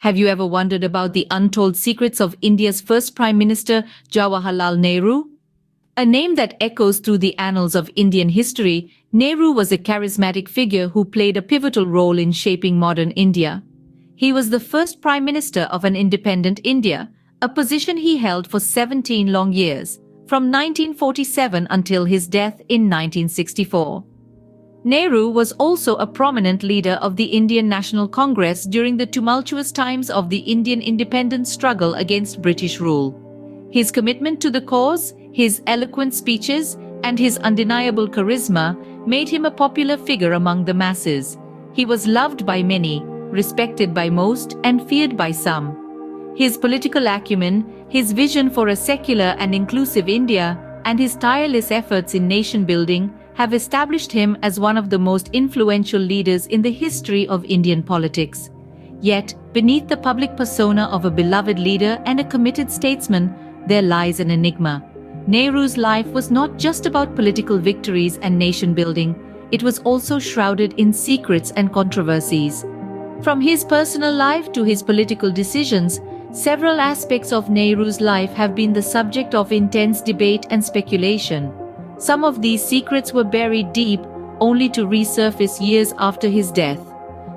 Have you ever wondered about the untold secrets of India's first Prime Minister, Jawaharlal Nehru? A name that echoes through the annals of Indian history, Nehru was a charismatic figure who played a pivotal role in shaping modern India. He was the first Prime Minister of an independent India, a position he held for 17 long years, from 1947 until his death in 1964. Nehru was also a prominent leader of the Indian National Congress during the tumultuous times of the Indian independence struggle against British rule. His commitment to the cause, his eloquent speeches, and his undeniable charisma made him a popular figure among the masses. He was loved by many, respected by most, and feared by some. His political acumen, his vision for a secular and inclusive India, and his tireless efforts in nation-building have established him as one of the most influential leaders in the history of Indian politics. Yet, beneath the public persona of a beloved leader and a committed statesman, there lies an enigma. Nehru's life was not just about political victories and nation-building, it was also shrouded in secrets and controversies. From his personal life to his political decisions, several aspects of Nehru's life have been the subject of intense debate and speculation. Some of these secrets were buried deep, only to resurface years after his death.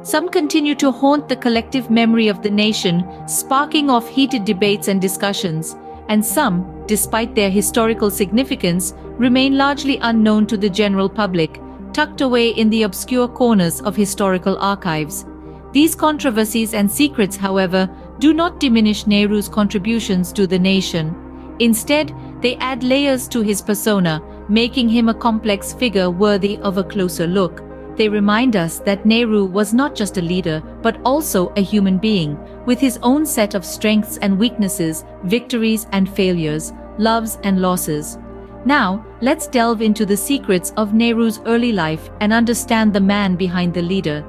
Some continue to haunt the collective memory of the nation, sparking off heated debates and discussions, and some, despite their historical significance, remain largely unknown to the general public, tucked away in the obscure corners of historical archives. These controversies and secrets, however, do not diminish Nehru's contributions to the nation. Instead, they add layers to his persona, making him a complex figure worthy of a closer look. They remind us that Nehru was not just a leader, but also a human being, with his own set of strengths and weaknesses, victories and failures, loves and losses. Now, let's delve into the secrets of Nehru's early life and understand the man behind the leader.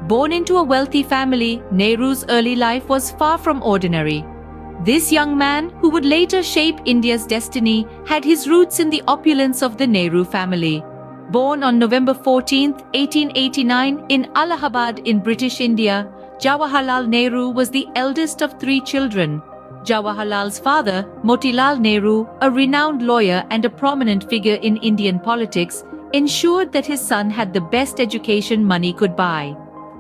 Born into a wealthy family, Nehru's early life was far from ordinary. This young man, who would later shape India's destiny, had his roots in the opulence of the Nehru family. Born on November 14, 1889, in Allahabad in British India, Jawaharlal Nehru was the eldest of three children. Jawaharlal's father, Motilal Nehru, a renowned lawyer and a prominent figure in Indian politics, ensured that his son had the best education money could buy.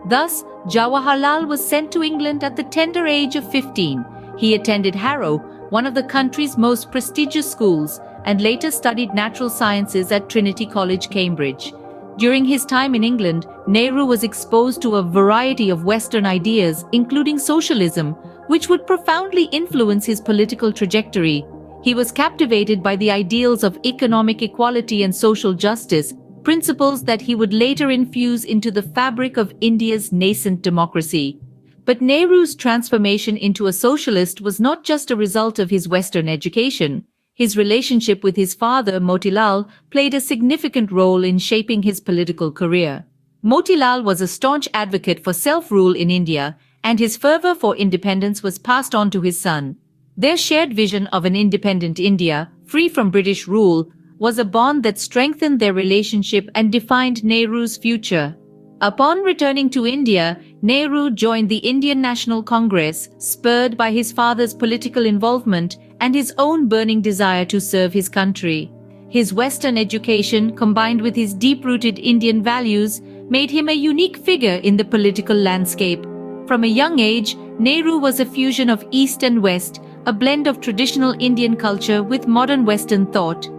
Thus, Jawaharlal was sent to England at the tender age of 15. He attended Harrow, one of the country's most prestigious schools, and later studied natural sciences at Trinity College, Cambridge. During his time in England, Nehru was exposed to a variety of Western ideas, including socialism, which would profoundly influence his political trajectory. He was captivated by the ideals of economic equality and social justice, principles that he would later infuse into the fabric of India's nascent democracy. But Nehru's transformation into a socialist was not just a result of his Western education. His relationship with his father, Motilal, played a significant role in shaping his political career. Motilal was a staunch advocate for self-rule in India, and his fervor for independence was passed on to his son. Their shared vision of an independent India, free from British rule, was a bond that strengthened their relationship and defined Nehru's future. Upon returning to India, Nehru joined the Indian National Congress, spurred by his father's political involvement and his own burning desire to serve his country. His Western education, combined with his deep-rooted Indian values, made him a unique figure in the political landscape. From a young age, Nehru was a fusion of East and West, a blend of traditional Indian culture with modern Western thought.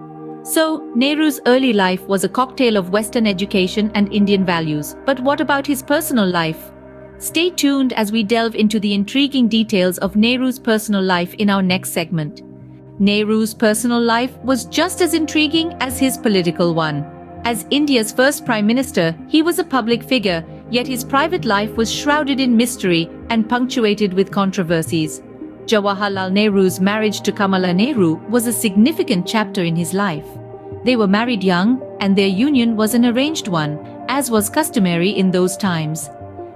So, Nehru's early life was a cocktail of Western education and Indian values. But what about his personal life? Stay tuned as we delve into the intriguing details of Nehru's personal life in our next segment. Nehru's personal life was just as intriguing as his political one. As India's first Prime Minister, he was a public figure, yet his private life was shrouded in mystery and punctuated with controversies. Jawaharlal Nehru's marriage to Kamala Nehru was a significant chapter in his life. They were married young, and their union was an arranged one, as was customary in those times.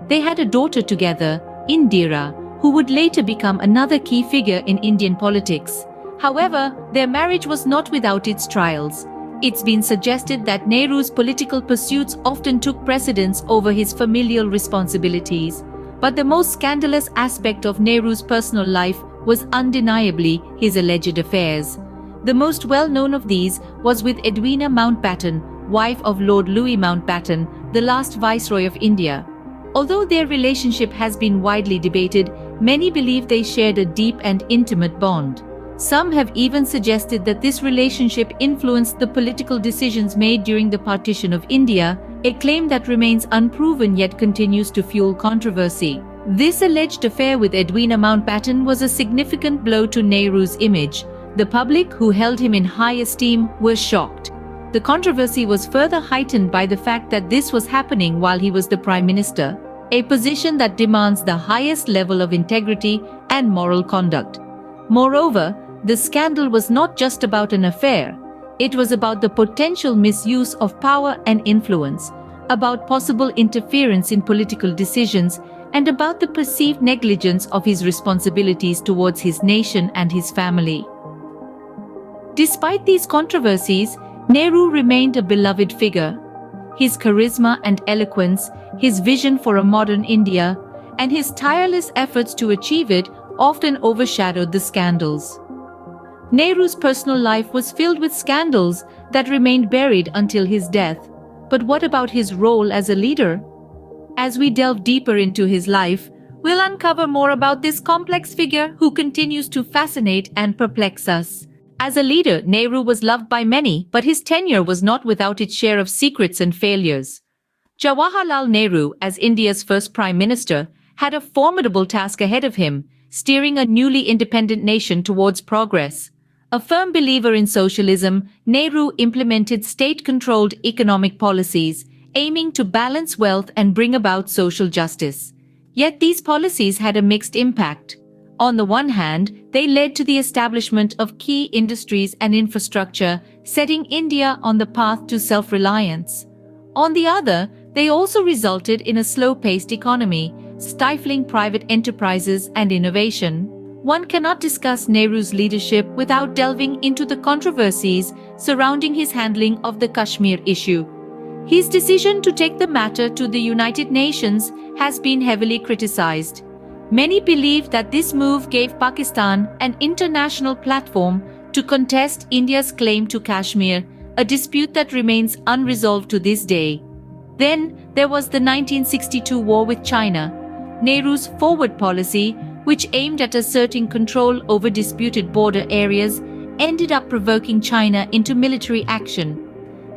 They had a daughter together, Indira, who would later become another key figure in Indian politics. However, their marriage was not without its trials. It's been suggested that Nehru's political pursuits often took precedence over his familial responsibilities. But the most scandalous aspect of Nehru's personal life was undeniably his alleged affairs. The most well-known of these was with Edwina Mountbatten, wife of Lord Louis Mountbatten, the last Viceroy of India. Although their relationship has been widely debated, many believe they shared a deep and intimate bond. Some have even suggested that this relationship influenced the political decisions made during the partition of India, a claim that remains unproven yet continues to fuel controversy. This alleged affair with Edwina Mountbatten was a significant blow to Nehru's image. The public, who held him in high esteem, were shocked. The controversy was further heightened by the fact that this was happening while he was the Prime Minister, a position that demands the highest level of integrity and moral conduct. Moreover, the scandal was not just about an affair. It was about the potential misuse of power and influence, about possible interference in political decisions, and about the perceived negligence of his responsibilities towards his nation and his family. Despite these controversies, Nehru remained a beloved figure. His charisma and eloquence, his vision for a modern India, and his tireless efforts to achieve it often overshadowed the scandals. Nehru's personal life was filled with scandals that remained buried until his death. But what about his role as a leader? As we delve deeper into his life, we'll uncover more about this complex figure who continues to fascinate and perplex us. As a leader, Nehru was loved by many, but his tenure was not without its share of secrets and failures. Jawaharlal Nehru, as India's first Prime Minister, had a formidable task ahead of him, steering a newly independent nation towards progress. A firm believer in socialism, Nehru implemented state-controlled economic policies, aiming to balance wealth and bring about social justice. Yet these policies had a mixed impact. On the one hand, they led to the establishment of key industries and infrastructure, setting India on the path to self-reliance. On the other, they also resulted in a slow-paced economy, stifling private enterprises and innovation. One cannot discuss Nehru's leadership without delving into the controversies surrounding his handling of the Kashmir issue. His decision to take the matter to the United Nations has been heavily criticized. Many believe that this move gave Pakistan an international platform to contest India's claim to Kashmir, a dispute that remains unresolved to this day. Then there was the 1962 war with China. Nehru's forward policy, which aimed at asserting control over disputed border areas, ended up provoking China into military action.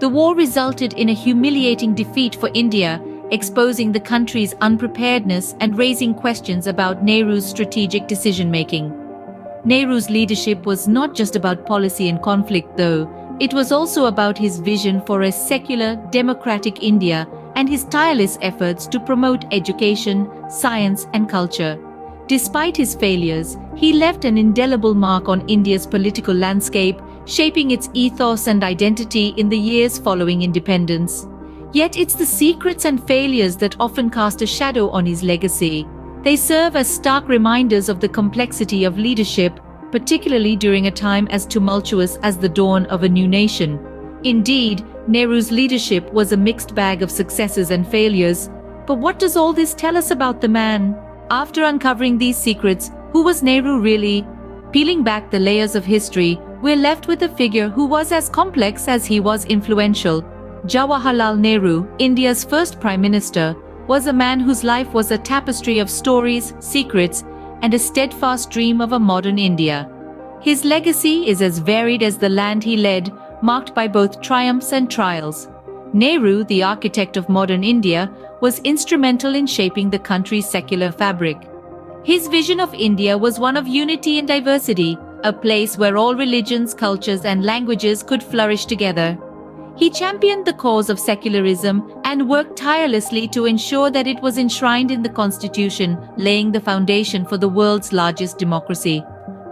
The war resulted in a humiliating defeat for India, exposing the country's unpreparedness and raising questions about Nehru's strategic decision-making. Nehru's leadership was not just about policy and conflict, though. It was also about his vision for a secular, democratic India and his tireless efforts to promote education, science, and culture. Despite his failures, he left an indelible mark on India's political landscape, shaping its ethos and identity in the years following independence. Yet it's the secrets and failures that often cast a shadow on his legacy. They serve as stark reminders of the complexity of leadership, particularly during a time as tumultuous as the dawn of a new nation. Indeed, Nehru's leadership was a mixed bag of successes and failures. But what does all this tell us about the man? After uncovering these secrets, who was Nehru really? Peeling back the layers of history, we're left with a figure who was as complex as he was influential. Jawaharlal Nehru, India's first Prime Minister, was a man whose life was a tapestry of stories, secrets, and a steadfast dream of a modern India. His legacy is as varied as the land he led, marked by both triumphs and trials. Nehru, the architect of modern India, was instrumental in shaping the country's secular fabric. His vision of India was one of unity and diversity, a place where all religions, cultures, and languages could flourish together. He championed the cause of secularism and worked tirelessly to ensure that it was enshrined in the constitution, laying the foundation for the world's largest democracy.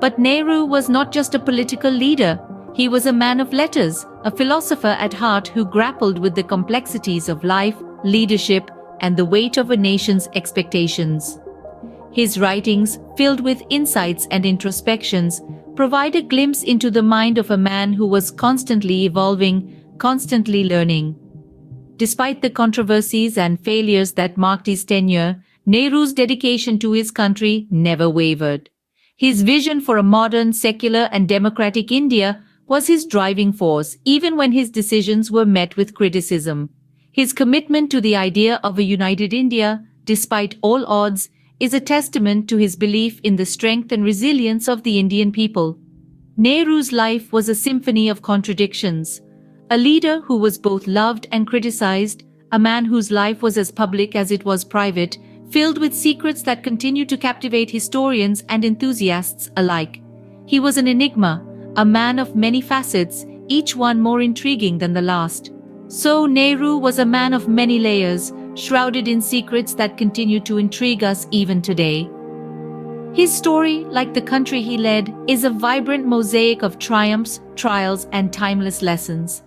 But Nehru was not just a political leader. He was a man of letters, a philosopher at heart who grappled with the complexities of life, leadership, and the weight of a nation's expectations. His writings, filled with insights and introspections, provide a glimpse into the mind of a man who was constantly evolving, constantly learning. Despite the controversies and failures that marked his tenure, Nehru's dedication to his country never wavered. His vision for a modern, secular, and democratic India was his driving force, even when his decisions were met with criticism. His commitment to the idea of a united India, despite all odds, is a testament to his belief in the strength and resilience of the Indian people. Nehru's life was a symphony of contradictions. A leader who was both loved and criticized, a man whose life was as public as it was private, filled with secrets that continue to captivate historians and enthusiasts alike. He was an enigma, a man of many facets, each one more intriguing than the last. So Nehru was a man of many layers, shrouded in secrets that continue to intrigue us even today. His story, like the country he led, is a vibrant mosaic of triumphs, trials, and timeless lessons.